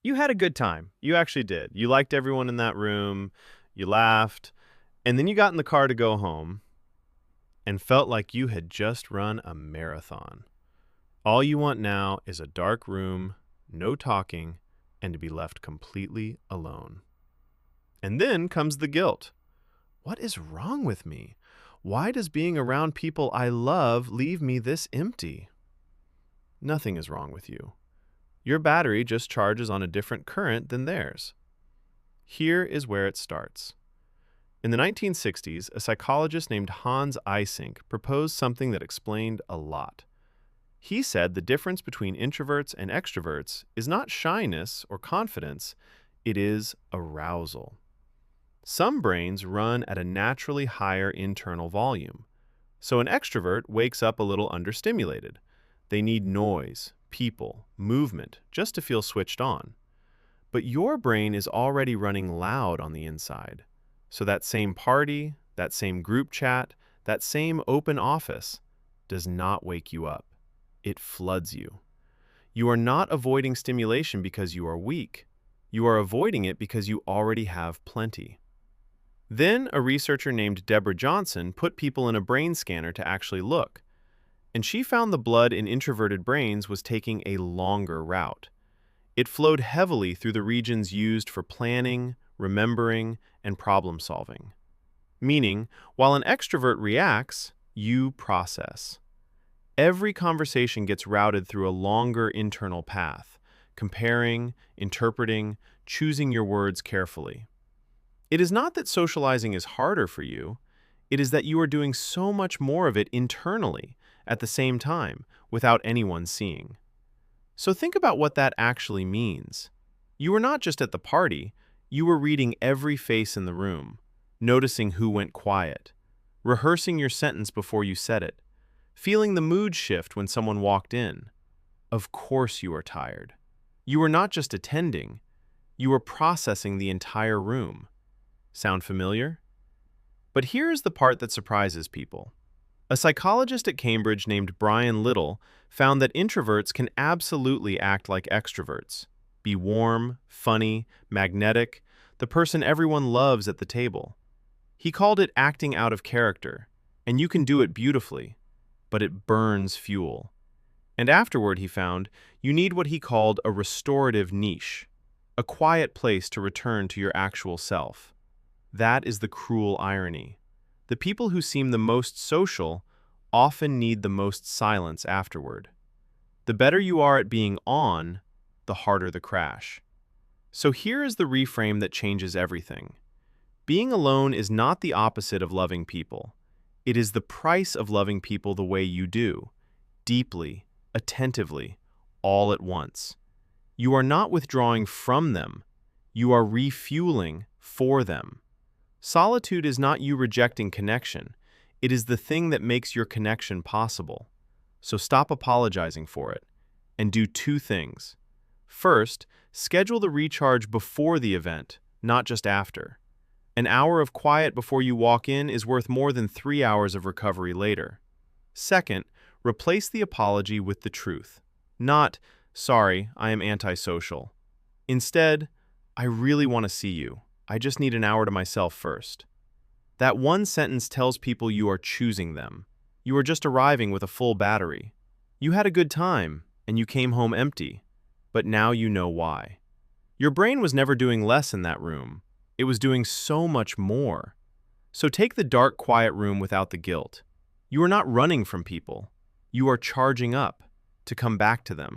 You had a good time. You actually did. You liked everyone in that room, you laughed, and then you got in the car to go home and felt like you had just run a marathon. All you want now is a dark room, no talking, and to be left completely alone. And then comes the guilt. What is wrong with me? Why does being around people I love leave me this empty? Nothing is wrong with you. Your battery just charges on a different current than theirs. Here is where it starts. In the 1960s, a psychologist named Hans Eysenck proposed something that explained a lot. He said the difference between introverts and extroverts is not shyness or confidence, it is arousal. Some brains run at a naturally higher internal volume. So an extrovert wakes up a little understimulated. They need noise, people, movement, just to feel switched on. But your brain is already running loud on the inside. So that same party, that same group chat, that same open office does not wake you up. It floods you. You are not avoiding stimulation because you are weak. You are avoiding it because you already have plenty. Then a researcher named Debra Johnson put people in a brain scanner to actually look, and she found the blood in introverted brains was taking a longer route. It flowed heavily through the regions used for planning, remembering, and problem solving. Meaning, while an extrovert reacts, you process. Every conversation gets routed through a longer internal path, comparing, interpreting, choosing your words carefully. It is not that socializing is harder for you, it is that you are doing so much more of it internally at the same time without anyone seeing. So think about what that actually means. You were not just at the party, you were reading every face in the room, noticing who went quiet, rehearsing your sentence before you said it, feeling the mood shift when someone walked in. Of course you are tired. You were not just attending, you were processing the entire room. Sound familiar? But here is the part that surprises people. A psychologist at Cambridge named Brian Little found that introverts can absolutely act like extroverts. Be warm, funny, magnetic, the person everyone loves at the table. He called it acting out of character, and you can do it beautifully, but it burns fuel. And afterward, he found, you need what he called a restorative niche, a quiet place to return to your actual self. That is the cruel irony. The people who seem the most social often need the most silence afterward. The better you are at being on, the harder the crash. So here is the reframe that changes everything. Being alone is not the opposite of loving people. It is the price of loving people the way you do, deeply, attentively, all at once. You are not withdrawing from them. You are refueling for them. Solitude is not you rejecting connection. It is the thing that makes your connection possible. So stop apologizing for it and do two things. First, schedule the recharge before the event, not just after. An hour of quiet before you walk in is worth more than 3 hours of recovery later. Second, replace the apology with the truth. Not, sorry, I am antisocial. Instead, I really want to see you. I just need an hour to myself first. That one sentence tells people you are choosing them. You are just arriving with a full battery. You had a good time, and you came home empty. But now you know why. Your brain was never doing less in that room. It was doing so much more. So take the dark, quiet room without the guilt. You are not running from people. You are charging up to come back to them.